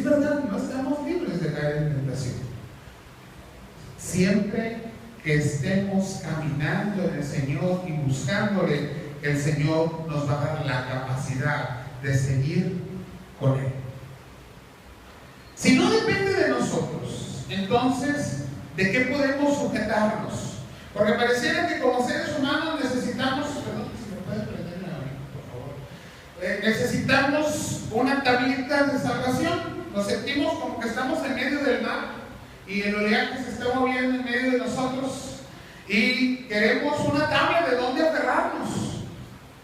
es verdad, no estamos libres de caer en tentación. Siempre que estemos caminando en el Señor y buscándole, el Señor nos va a dar la capacidad de seguir con Él. Si no depende de nosotros, entonces, ¿de qué podemos sujetarnos? Porque pareciera que como seres humanos necesitamos, perdón, si me puede prender la hora, por favor, necesitamos una tablita de salvación. Nos sentimos como que estamos en medio del mar y el oleaje se está moviendo en medio de nosotros y queremos una tabla de donde aferrarnos.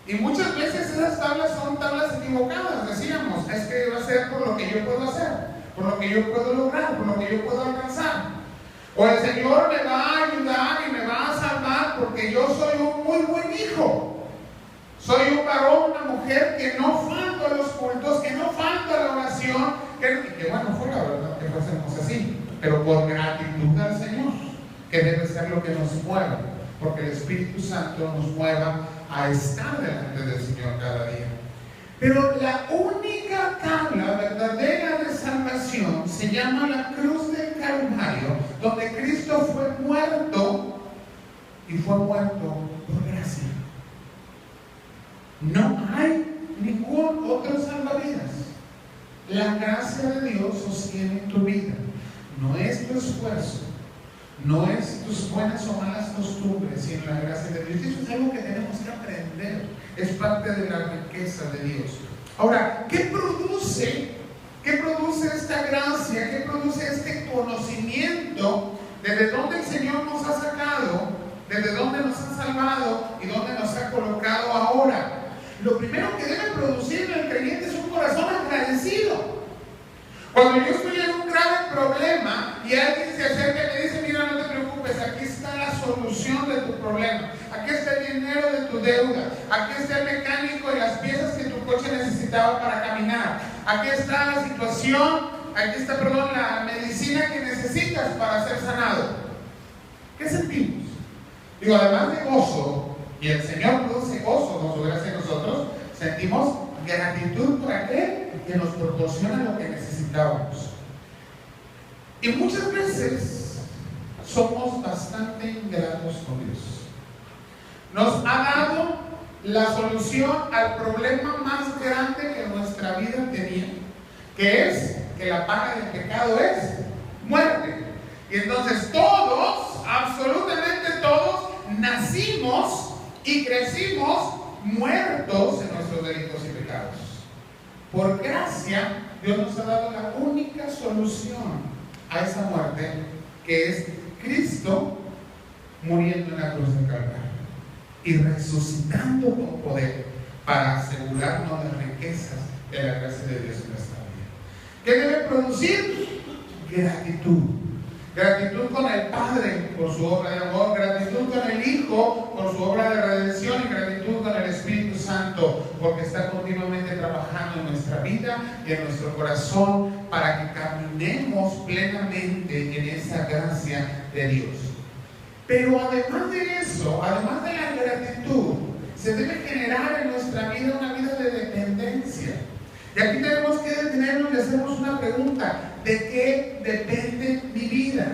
Y muchas veces esas tablas son tablas equivocadas. Decíamos, es que va a ser por lo que yo puedo hacer, por lo que yo puedo lograr, por lo que yo puedo alcanzar. O el Señor me va a ayudar y me va a salvar porque yo soy un muy buen hijo. Soy un varón, una mujer que no falto a los cultos, que no falto a la oración, que bueno, fuera verdad que fuésemos así, pero por gratitud al Señor, que debe ser lo que nos mueva, porque el Espíritu Santo nos mueva a estar delante del Señor cada día. Pero la única tabla verdadera de salvación se llama la cruz del Calvario, donde Cristo fue muerto y fue muerto por gracia. No hay ningún otro salvavidas. La gracia de Dios sostiene tu vida. No es tu esfuerzo, no es tus buenas o malas costumbres, sino la gracia de Dios. Eso es algo que tenemos que aprender. Es parte de la riqueza de Dios. Ahora, ¿qué produce esta gracia? ¿Qué produce este conocimiento? ¿Desde dónde el Señor nos ha sacado? ¿Desde dónde nos ha salvado? ¿Y dónde nos ha colocado ahora? Lo primero que debe producir en el creyente es un corazón agradecido. Cuando yo estoy en un grave problema y alguien se acerca y me dice, mira, no te preocupes, aquí está la solución de tu problema, aquí está el dinero de tu deuda, aquí está el mecánico y las piezas que tu coche necesitaba para caminar, aquí está la situación, aquí está, la medicina que necesitas para ser sanado. ¿Qué sentimos? Digo, además de gozo, y el Señor produce gozo con su gracia en nosotros, sentimos gratitud por aquel que nos proporciona lo que necesitábamos. Y muchas veces somos bastante ingratos con Dios. Nos ha dado la solución al problema más grande que nuestra vida tenía, que es que la paga del pecado es muerte. Y entonces todos, absolutamente todos, nacimos y crecimos muertos en nuestros delitos y pecados. Por gracia, Dios nos ha dado la única solución a esa muerte, que es Cristo muriendo en la cruz del Calvario y resucitando con poder para asegurarnos las riquezas de la gracia de Dios en nuestra vida. ¿Qué debe producir? Gratitud. Gratitud con el Padre por su obra de amor, gratitud con el Hijo por su obra de redención y gratitud con el Espíritu Santo porque está continuamente trabajando en nuestra vida y en nuestro corazón para que caminemos plenamente en esa gracia de Dios. Pero además de eso, además de la gratitud, se debe generar en nuestra vida una vida de dependencia. Y aquí tenemos que detenernos y hacernos una pregunta: ¿de qué depende mi vida?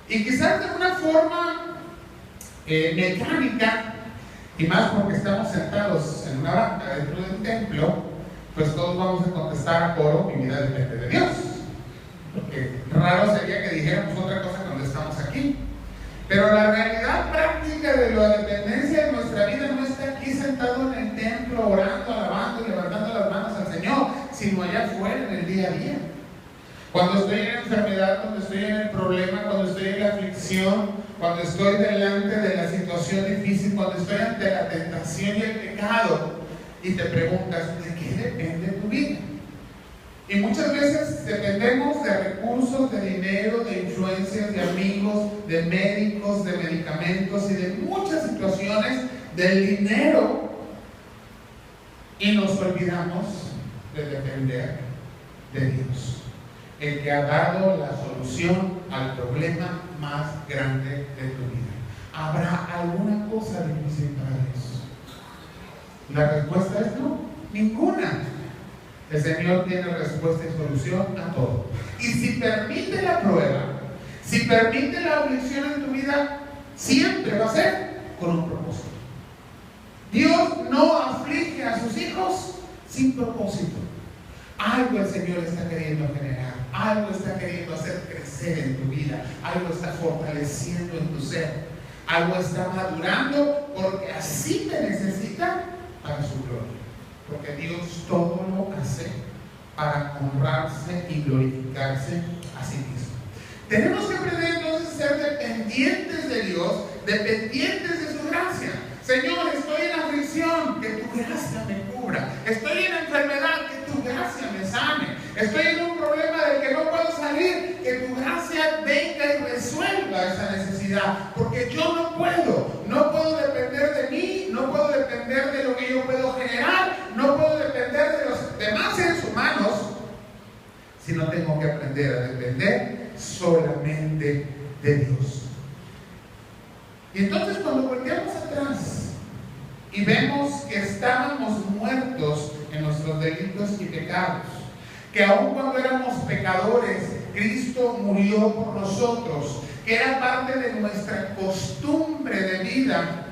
Y quizás de una forma mecánica, y más porque estamos sentados en una banca dentro de un templo, pues todos vamos a contestar a coro: mi vida depende de Dios. Porque raro sería que dijéramos otra cosa cuando estamos aquí. Pero la realidad práctica de la dependencia de nuestra vida no está aquí sentado en el templo orando, alabando y levantando las manos al Señor, sino allá afuera en el día a día. Cuando estoy en enfermedad, cuando estoy en el problema, cuando estoy en la aflicción, cuando estoy delante de la situación difícil, cuando estoy ante la tentación y el pecado, y te preguntas, ¿de qué depende tu vida? Y muchas veces dependemos de recursos, de dinero, de influencias, de amigos, de médicos, de medicamentos y de muchas situaciones del dinero, y nos olvidamos de depender de Dios, el que ha dado la solución al problema más grande de tu vida. ¿Habrá alguna cosa difícil para Dios? La respuesta es no, ninguna. El Señor tiene respuesta y solución a todo. Y si permite la prueba, si permite la aflicción en tu vida, siempre va a ser con un propósito. Dios no aflige a sus hijos sin propósito. Algo el Señor está queriendo generar, algo está queriendo hacer crecer en tu vida, algo está fortaleciendo en tu ser, algo está madurando, porque así te necesita para su gloria. Porque Dios todo lo hace para honrarse y glorificarse a sí mismo. Tenemos que aprender entonces a ser dependientes de Dios, dependientes de su gracia. Señor, estoy en aflicción, que tu gracia me cubra. Estoy en enfermedad, que tu gracia me sane. Estoy en un problema del que no puedo salir, que tu gracia venga y resuelva esa necesidad. Porque yo no puedo depender de mí, no puedo depender de lo que yo puedo generar, no puedo depender de los demás seres humanos, sino tengo que aprender a depender solamente de Dios. Y entonces cuando volteamos atrás y vemos que estábamos muertos en nuestros delitos y pecados, que aun cuando éramos pecadores, Cristo murió por nosotros, que era parte de nuestra costumbre de vida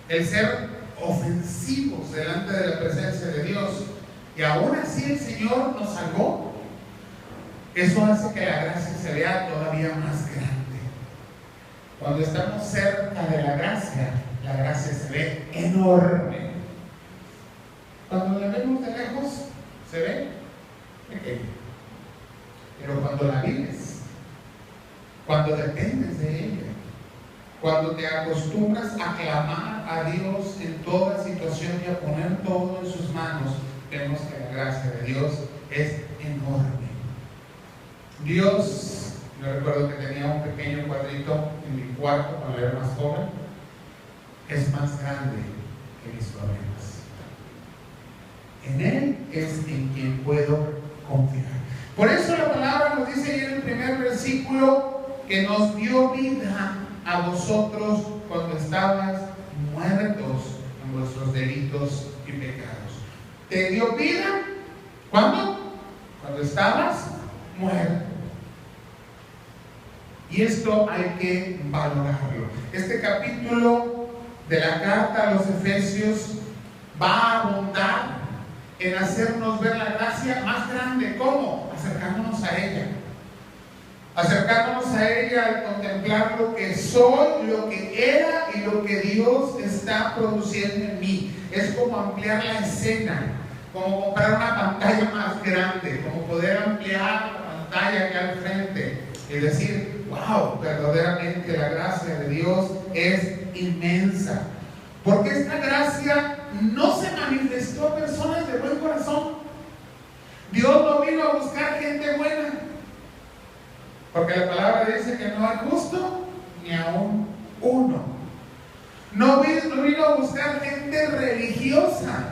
el ser ofensivos delante de la presencia de Dios, y aún así el Señor nos salvó. Eso hace que la gracia se vea todavía más grande. Cuando estamos cerca de la gracia se ve enorme. Cuando la vemos de lejos, se ve pequeña. Pero cuando la vives, cuando dependes de ella, cuando te acostumbras a clamar a Dios en toda situación y a poner todo en sus manos, vemos que la gracia de Dios es enorme. Dios, yo recuerdo que tenía un pequeño cuadrito en mi cuarto cuando era más joven, es más grande que mis problemas. En Él es en quien puedo confiar. Por eso la palabra nos dice ahí en el primer versículo que nos dio vida a vosotros cuando estabas muertos en vuestros delitos y pecados. ¿Te dio vida? ¿Cuándo? Cuando estabas muerto. Y esto hay que valorarlo. Este capítulo de la carta a los Efesios va a abundar en hacernos ver la gracia más grande. ¿Cómo? Acercándonos a ella. Acercándonos a ella al contemplar lo que soy, lo que era y lo que Dios está produciendo en mí. Es como ampliar la escena, como comprar una pantalla más grande, como poder ampliar la pantalla que hay al frente y decir: wow, verdaderamente la gracia de Dios es inmensa. Porque esta gracia no se manifestó a personas de buen corazón. Dios no vino a buscar gente buena, porque la palabra dice que no hay justo ni aún uno. No vino a buscar gente religiosa,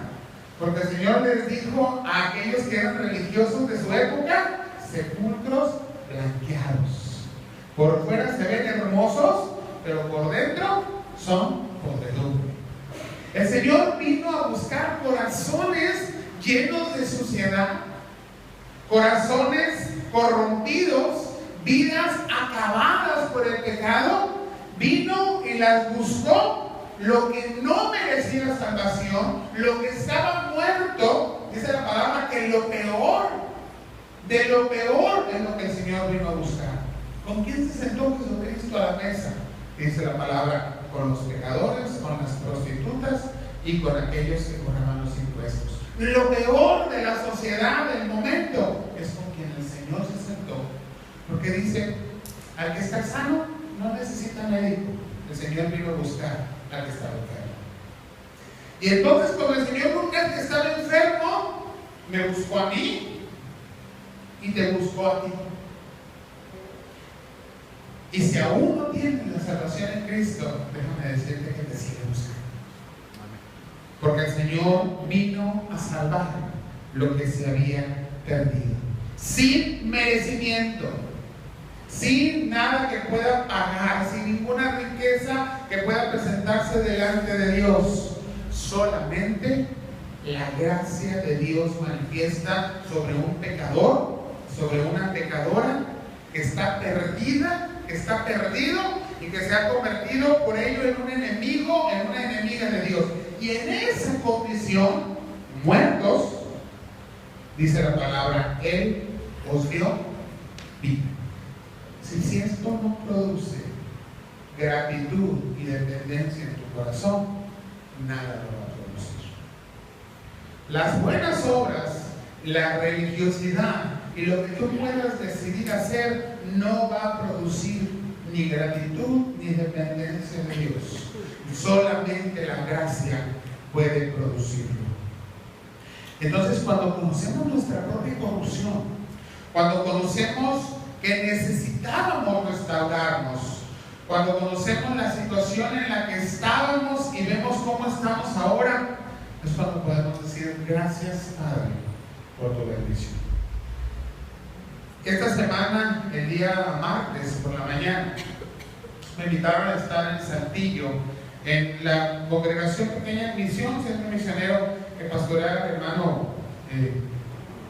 porque el Señor les dijo a aquellos que eran religiosos de su época: sepulcros blanqueados. Por fuera se ven hermosos, pero por dentro son podredumbre. El Señor vino a buscar corazones llenos de suciedad, corazones corrompidos, vidas acabadas por el pecado. Vino y las buscó, lo que no merecía salvación, lo que estaba muerto. Dice la palabra que lo peor de lo peor es lo que el Señor vino a buscar. ¿Con quién se sentó Jesucristo a la mesa? Dice la palabra: con los pecadores, con las prostitutas y con aquellos que cobraban los impuestos. Lo peor de la sociedad del momento es con quien el Señor se sentó, porque dice: al que está sano no necesita médico. El Señor vino a buscar al que estaba enfermo. Y entonces, como el Señor busca al que estaba enfermo, me buscó a mí y te buscó a ti. Y si aún no tienes la salvación en Cristo, déjame decirte que te sigue buscando. Porque el Señor vino a salvar lo que se había perdido, sin merecimiento, sin nada que pueda pagar, sin ninguna riqueza que pueda presentarse delante de Dios, solamente la gracia de Dios manifiesta sobre un pecador, sobre una pecadora que está perdida, que está perdido y que se ha convertido por ello en un enemigo, en una enemiga de Dios. Y en esa condición, muertos, dice la palabra, Él os dio vida. Si esto no produce gratitud y dependencia en tu corazón, nada lo va a producir. Las buenas obras, la religiosidad y lo que tú puedas decidir hacer no va a producir ni gratitud ni dependencia de Dios. Solamente la gracia puede producirlo. Entonces, cuando conocemos nuestra propia corrupción, cuando conocemos que necesitábamos restaurarnos, cuando conocemos la situación en la que estábamos y vemos cómo estamos ahora, es cuando podemos decir gracias, Padre, por tu bendición. Esta semana, el día martes por la mañana, me invitaron a estar en Saltillo, en la congregación pequeña en Misión, centro misionero que pastorea el hermano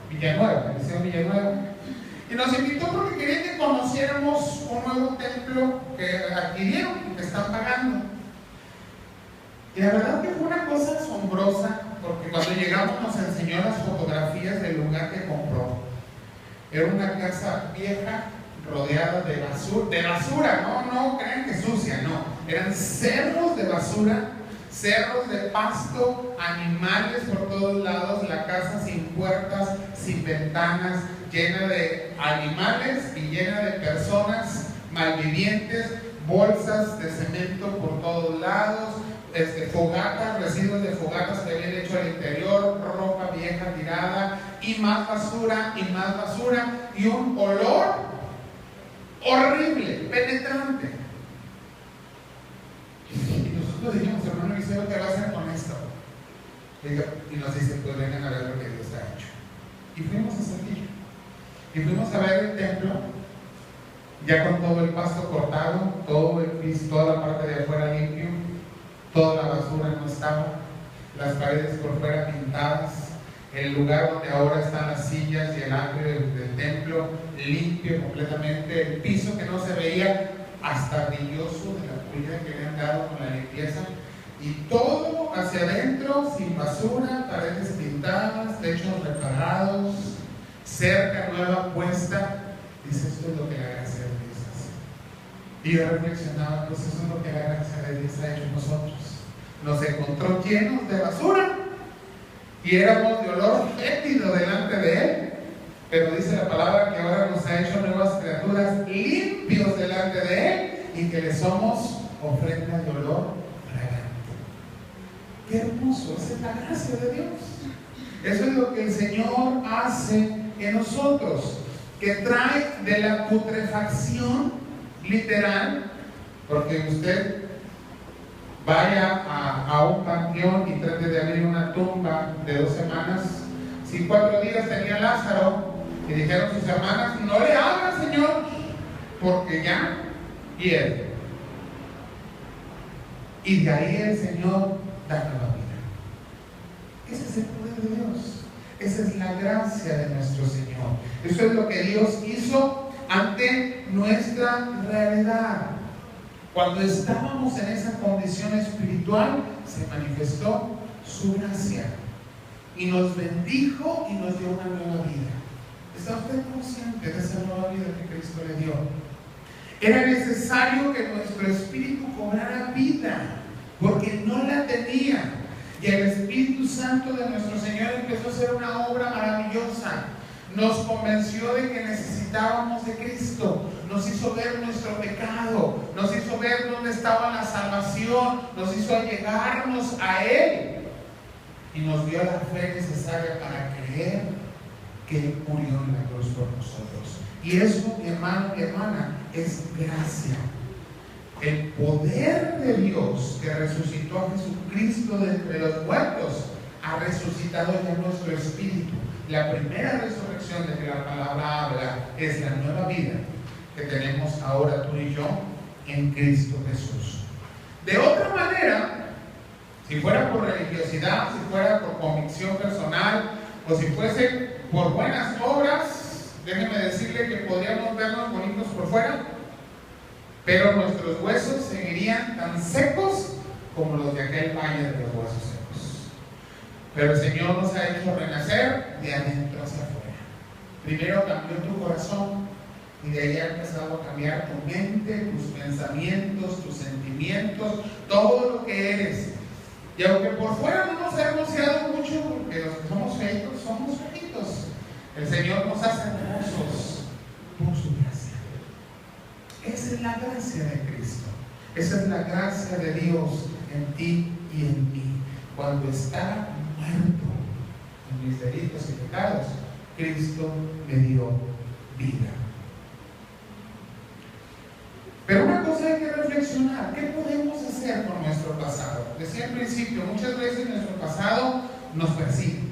Villanueva, el Liceo Villanueva. Y nos invitó porque querían que conociéramos un nuevo templo que adquirieron y que están pagando. Y la verdad que fue una cosa asombrosa, porque cuando llegamos nos enseñó las fotografías del lugar que compró. Era una casa vieja, rodeada de basura, no crean que sucia, no. Eran cerros de basura, cerros de pasto, animales por todos lados, la casa sin puertas, sin ventanas, llena de animales y llena de personas malvivientes, bolsas de cemento por todos lados, fogatas, residuos de fogatas que habían hecho al interior, ropa vieja tirada y más basura y un olor horrible, penetrante. Y nosotros dijimos, hermano Eliseo, ¿qué va a hacer con esto? Y nos dice, pues vengan a ver lo que Dios ha hecho. Y fuimos a Saltillo. Y fuimos a ver el templo, ya con todo el pasto cortado, todo el piso, toda la parte de afuera limpio, toda la basura no estaba, las paredes por fuera pintadas, el lugar donde ahora están las sillas y el atrio del templo limpio completamente, el piso que no se veía hasta brilloso de la puya que le han dado con la limpieza, y todo hacia adentro sin basura, paredes pintadas, techos reparados, cerca nueva puesta. Dice, esto es lo que la gracia de Dios hace. Y yo reflexionaba, pues eso es lo que la gracia de Dios ha hecho en nosotros. Nos encontró llenos de basura y éramos de olor fétido delante de Él, pero dice la palabra que ahora nos ha hecho nuevas criaturas, limpios delante de Él, y que le somos ofrenda de olor fragante. Qué hermoso, esa es la gracia de Dios. Eso es lo que el Señor hace en nosotros, que trae de la putrefacción literal, porque usted vaya a un panteón y trate de abrir una tumba de 2 semanas. Si 4 días tenía Lázaro, y dijeron sus hermanas, no le abra, Señor, porque ya pierde. Y de ahí el Señor da nueva vida. Ese es el poder de Dios. Esa es la gracia de nuestro Señor. Eso es lo que Dios hizo ante nuestra realidad. Cuando estábamos en esa condición espiritual, se manifestó su gracia y nos bendijo y nos dio una nueva vida. ¿Está usted consciente de esa nueva vida que Cristo le dio? Era necesario que nuestro espíritu cobrara vida, porque no la tenía. Y el Espíritu Santo de nuestro Señor empezó a hacer una obra maravillosa. Nos convenció de que necesitábamos de Cristo, nos hizo ver nuestro pecado, nos hizo ver dónde estaba la salvación, nos hizo allegarnos a Él y nos dio la fe necesaria para creer que Él murió en la cruz por nosotros. Y eso, hermano y hermana, es gracia. El poder de Dios que resucitó a Jesucristo de entre los muertos ha resucitado ya nuestro espíritu. La primera resurrección de que la palabra habla es la nueva vida que tenemos ahora tú y yo en Cristo Jesús. De otra manera, Si fuera por religiosidad, si fuera por convicción personal, o si fuese por buenas obras, déjeme decirle que podríamos vernos bonitos por fuera, pero nuestros huesos seguirían tan secos como los de aquel valle de los huesos secos. Pero el Señor nos ha hecho renacer de adentro hacia afuera. Primero cambió tu corazón y de ahí ha empezado a cambiar tu mente, tus pensamientos, tus sentimientos, todo lo que eres. Y aunque por fuera no nos ha hermoseado mucho, porque los que somos feitos somos feitos, el Señor nos hace hermosos por su gracia. Esa es la gracia de Cristo. Esa es la gracia de Dios en ti y en mí. Cuando estaba muerto en mis delitos y pecados, Cristo me dio vida. Pero una cosa hay que reflexionar: ¿qué podemos hacer con nuestro pasado? Decía al principio, muchas veces nuestro pasado nos persigue.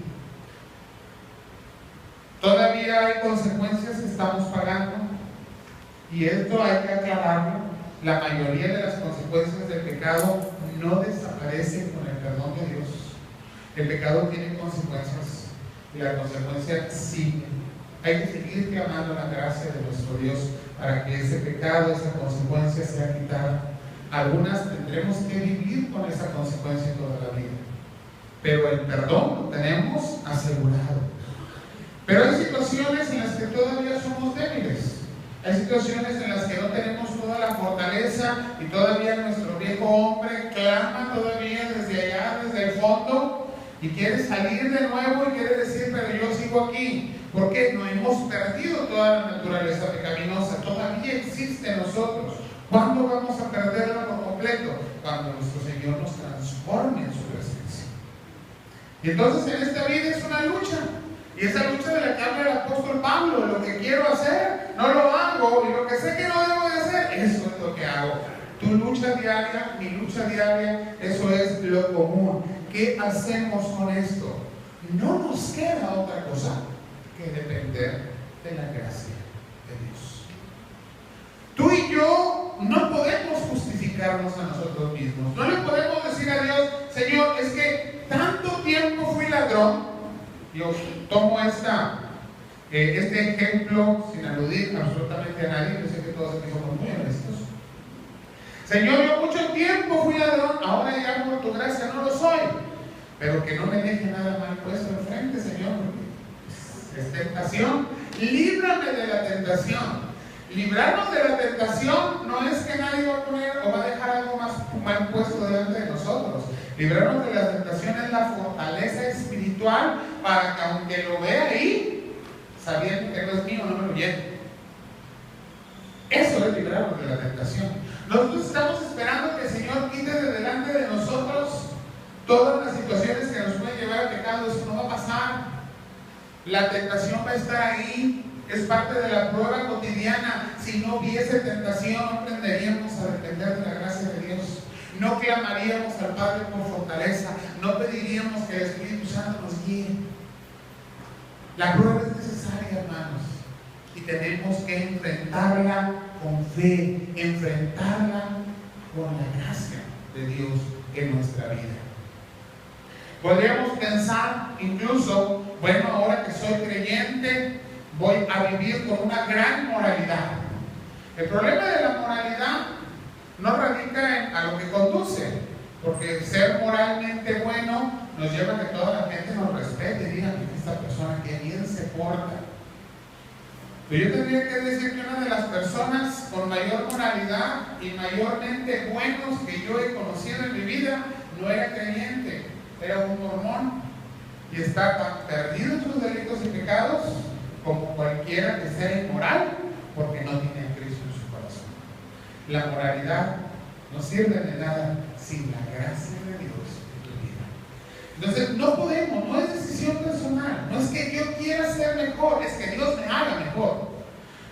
Todavía hay consecuencias que estamos pagando, y esto hay que aclararlo. La mayoría de las consecuencias del pecado no desaparecen con el perdón de Dios. El pecado tiene consecuencias y la consecuencia sigue. Hay que seguir clamando la gracia de nuestro Dios para que ese pecado, esa consecuencia sea quitada. Algunas tendremos que vivir con esa consecuencia toda la vida, pero el perdón lo tenemos asegurado. Pero hay situaciones en las que todavía somos débiles. Hay situaciones en las que no tenemos toda la fortaleza y todavía nuestro viejo hombre clama todavía desde allá, desde el fondo, y quiere salir de nuevo y quiere decir: pero yo sigo aquí. ¿Por qué? No hemos perdido toda la naturaleza pecaminosa, todavía existe en nosotros. ¿Cuándo vamos a perderla por completo? Cuando nuestro Señor nos transforme en su presencia. Y entonces en esta vida es una lucha. Y esa lucha de la que habla el apóstol Pablo: lo que quiero hacer, no lo hago, y lo que sé que no debo de hacer, eso es lo que hago. Tu lucha diaria, mi lucha diaria, eso es lo común. ¿Qué hacemos con esto? No nos queda otra cosa que depender de la gracia de Dios. Tú y yo no podemos justificarnos a nosotros mismos. No le podemos decir a Dios: Señor, es que tanto tiempo fui ladrón. Yo tomo este ejemplo sin aludir absolutamente a nadie. Yo sé que todos aquí somos muy honestos. Señor, yo mucho tiempo fui ladrón, ahora ya por tu gracia no lo soy. Pero que no me deje nada mal puesto enfrente, Señor, porque es tentación. Líbrame de la tentación. Librarnos de la tentación no es que nadie va a poner o va a dejar algo más mal puesto delante de nosotros. Librarnos de la tentación es la fortaleza espiritual para que, aunque lo vea ahí, sabiendo que no es mío, no me lo lleve. Eso es librarnos de la tentación. Nosotros estamos esperando que el Señor quite de delante de nosotros todas las situaciones que nos pueden llevar al pecado. Eso no va a pasar. La tentación va a estar ahí. Es parte de la prueba cotidiana. Si no hubiese tentación, no aprenderíamos a depender de la gracia de Dios. No clamaríamos al Padre por fortaleza. No pediríamos que el Espíritu Santo nos guíe. La prueba es necesaria, hermanos. Y tenemos que enfrentarla con fe. Enfrentarla con la gracia de Dios en nuestra vida. Podríamos pensar incluso: bueno, ahora que soy creyente, voy a vivir con una gran moralidad. El problema de la moralidad no radica a lo que conduce, porque ser moralmente bueno nos lleva a que toda la gente nos respete y diga: esta persona que bien se porta. Pero yo tendría que decir que una de las personas con mayor moralidad y mayormente buenos que yo he conocido en mi vida no era creyente, era un mormón, y está tan perdido en sus delitos y pecados como cualquiera que sea inmoral, porque no tiene a Cristo en su corazón. La moralidad no sirve de nada sin la gracia de Dios en tu vida. Entonces no podemos, no es decisión personal, no es que yo quiera ser mejor, es que Dios me haga mejor.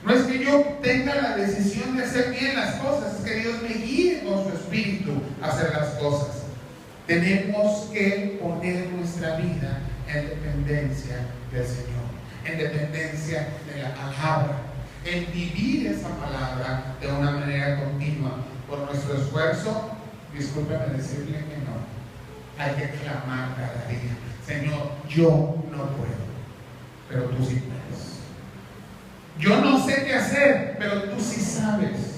No es que yo tenga la decisión de hacer bien las cosas, es que Dios me guíe con su espíritu a hacer las cosas. Tenemos que poner nuestra vida en dependencia del Señor, en dependencia de la palabra, en vivir esa palabra de una manera continua. Por nuestro esfuerzo, discúlpeme decirle que no. hay que clamar cada día: Señor, yo no puedo, pero tú sí puedes. Yo no sé qué hacer, pero tú sí sabes.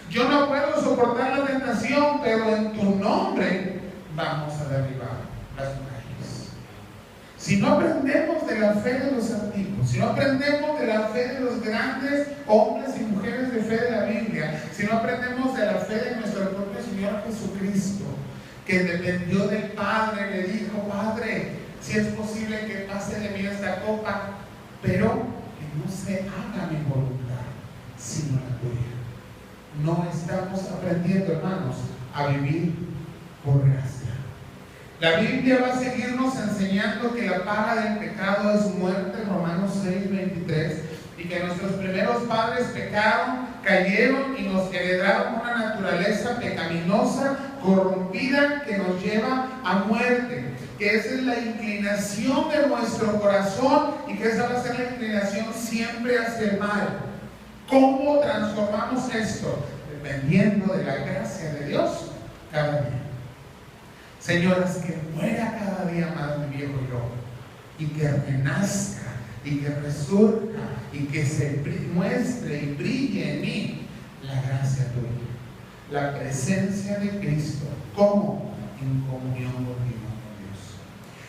Yo no puedo soportar la tentación, pero en tu nombre vamos a derribar las murallas. Si no aprendemos de la fe de los antiguos, si no aprendemos de la fe de los grandes hombres y mujeres de fe de la Biblia, si no aprendemos de la fe de nuestro propio Señor Jesucristo, que dependió del Padre, le dijo: Padre, si es posible que pase de mí esta copa, pero que no se haga mi voluntad, sino la tuya. No estamos aprendiendo, hermanos, a vivir por gracia. La Biblia va a seguirnos enseñando que la paga del pecado es muerte, Romanos 6:23, y que nuestros primeros padres pecaron, cayeron y nos heredaron una naturaleza pecaminosa, corrompida, que nos lleva a muerte, que esa es la inclinación de nuestro corazón y que esa va a ser la inclinación siempre hacia el mal. ¿Cómo transformamos esto? Dependiendo de la gracia de Dios cada día. Señoras, que muera cada día más mi viejo yo, y que renazca, y que resurja, y que se muestre y brille en mí la gracia tuya, la presencia de Cristo. ¿Cómo? En comunión continua con Dios.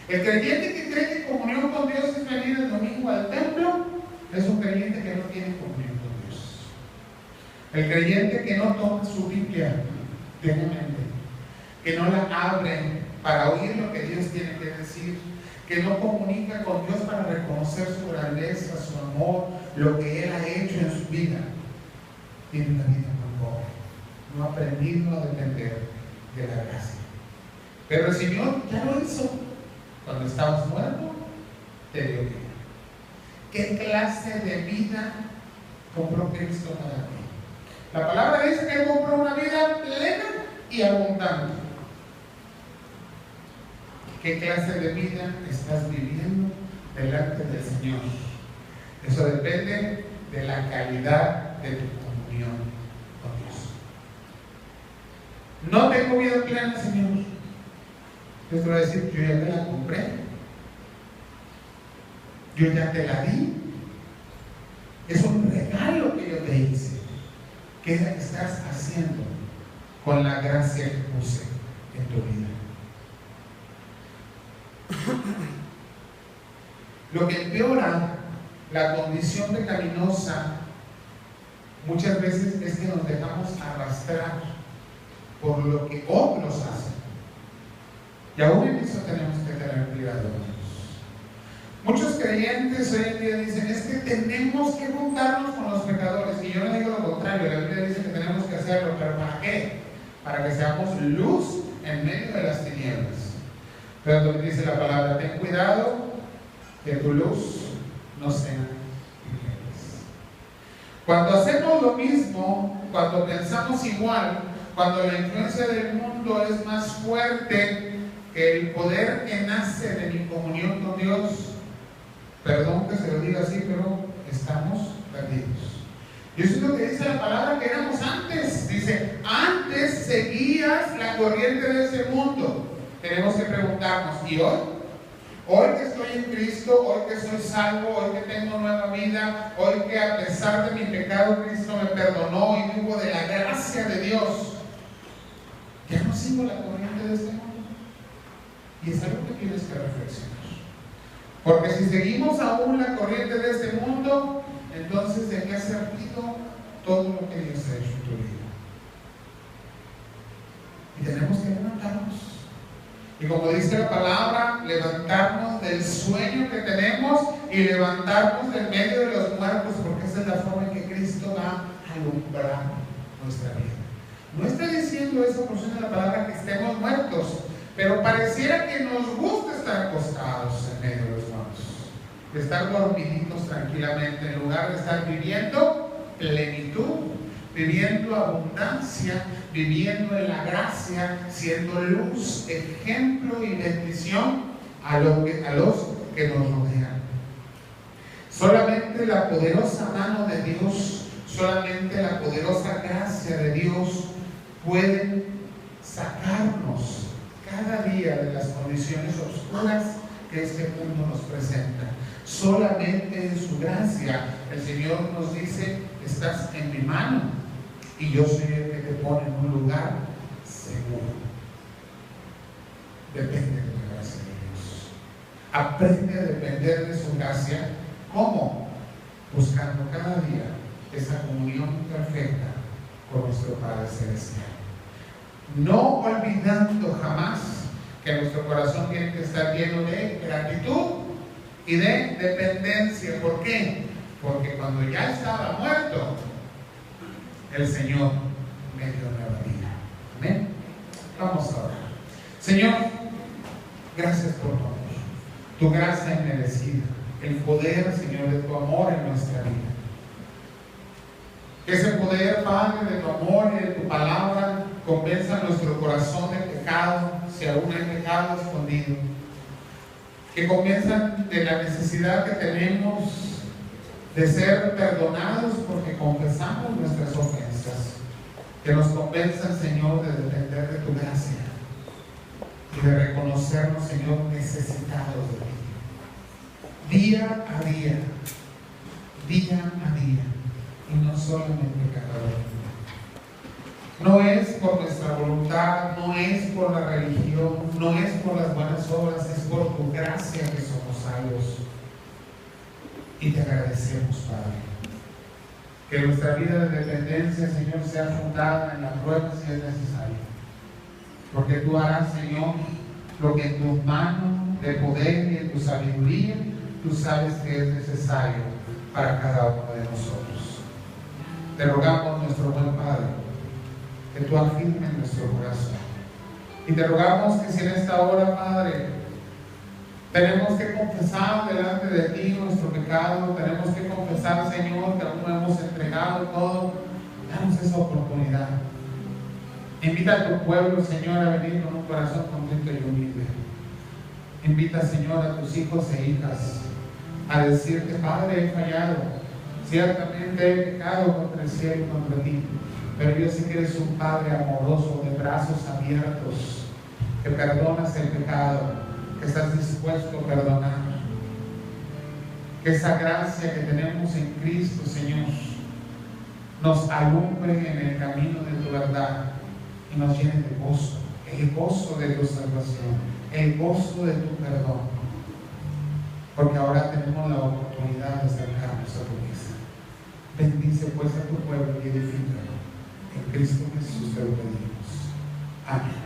El creyente que cree que comunión con Dios es venir el domingo al templo es un creyente que no tiene comunión con Dios. El creyente que no toma su Biblia diariamente, que no la abre para oír lo que Dios tiene que decir, que no comunica con Dios para reconocer su grandeza, su amor, lo que Él ha hecho en su vida, tiene una vida muy pobre, no ha aprendido a depender de la gracia. Pero el Señor ya lo hizo. Cuando estabas muerto, te dio vida. ¿Qué clase de vida compró Cristo para ti? La palabra dice que Él compró una vida plena y abundante. ¿Qué clase de vida estás viviendo delante del Señor? Eso depende de la calidad de tu comunión con Dios. No tengo vida plena, Señor. Dios te va a decir: yo ya te la compré, yo ya te la di, es un regalo que yo te hice. ¿Qué estás haciendo con la gracia que puse en tu vida? Lo que empeora la condición pecaminosa muchas veces es que nos dejamos arrastrar por lo que otros hacen. Y aún en eso tenemos que tener cuidado. Muchos creyentes hoy en día dicen: es que tenemos que juntarnos con los pecadores. Y yo no digo lo contrario, la Biblia dice que tenemos que hacerlo, pero ¿para qué? Para que seamos luz en medio de las tinieblas. Pero también dice la palabra: ten cuidado que tu luz no sea tinieblas. Cuando hacemos lo mismo, cuando pensamos igual, cuando la influencia del mundo es más fuerte que el poder que nace de mi comunión con Dios, perdón que se lo diga así, pero estamos perdidos. Y eso es lo que dice la palabra que éramos antes. Dice: antes seguías la corriente de ese mundo. Tenemos que preguntarnos: ¿y hoy? Hoy que estoy en Cristo, hoy que soy salvo, hoy que tengo nueva vida, hoy que a pesar de mi pecado Cristo me perdonó y vivo de la gracia de Dios, ¿ya no sigo la corriente de este mundo? Y es algo que tienes que reflexionar. Porque si seguimos aún la corriente de este mundo, entonces ¿de qué ha servido todo lo que Dios ha hecho en tu vida? Y tenemos que levantarnos. Y como dice la palabra, levantarnos del sueño que tenemos y levantarnos del medio de los muertos, porque esa es la forma en que Cristo va a alumbrar nuestra vida. No está diciendo eso por ser la palabra que estemos muertos, pero pareciera que nos gusta estar acostados en medio de los muertos, de estar dormiditos tranquilamente, en lugar de estar viviendo plenitud, viviendo abundancia, viviendo en la gracia, siendo luz, ejemplo y bendición a los que nos rodean. Solamente la poderosa mano de Dios, solamente la poderosa gracia de Dios pueden sacarnos cada día de las condiciones oscuras que este mundo nos presenta. Solamente en su gracia el Señor nos dice: estás en mi mano y yo soy el que te pone en un lugar seguro. Depende de la gracia de Dios. Aprende a depender de su gracia. ¿Cómo? Buscando cada día esa comunión perfecta con nuestro Padre Celestial. No olvidando jamás que nuestro corazón tiene que estar lleno de gratitud y de dependencia. ¿Por qué? Porque cuando ya estaba muerto, el Señor me dio nueva vida. Amén. Vamos a orar. Señor, gracias por todo. Tu gracia inmerecida, el poder, Señor, de tu amor en nuestra vida. Que ese poder, Padre, de tu amor y de tu palabra convenza nuestro corazón de pecado, si aún hay pecado escondido. Que convenzan de la necesidad que tenemos de ser perdonados porque confesamos nuestras ofensas. Que nos convenzan, Señor, de depender de tu gracia y de reconocernos, Señor, necesitados de ti. Día a día, y no solamente cada día. No es por nuestra voluntad, no es por la religión, no es por las buenas obras, es por tu gracia que somos salvos. Y te agradecemos, Padre. Que nuestra vida de dependencia, Señor, sea fundada en la prueba si es necesario. Porque tú harás, Señor, lo que en tus manos de poder y en tu sabiduría tú sabes que es necesario para cada uno de nosotros. Te rogamos, nuestro buen Padre, que tú afirmes nuestro corazón. Y te rogamos que si en esta hora, Padre, tenemos que confesar delante de ti nuestro pecado, tenemos que confesar, Señor, que aún no hemos entregado todo, damos esa oportunidad. Invita a tu pueblo, Señor, a venir con un corazón contento y humilde. Invita, Señor, a tus hijos e hijas a decirte: Padre, he fallado, ciertamente he pecado contra el cielo y contra ti, pero yo sé que eres un Padre amoroso, de brazos abiertos, que perdonas el pecado, que estás dispuesto a perdonar. Que esa gracia que tenemos en Cristo, Señor, nos alumbre en el camino de tu verdad y nos llene de gozo, el gozo de tu salvación, el gozo de tu perdón. Porque ahora tenemos la oportunidad de acercarnos a tu mesa. Bendice pues a tu pueblo y edifícalo. En Cristo Jesús te lo pedimos. Amén.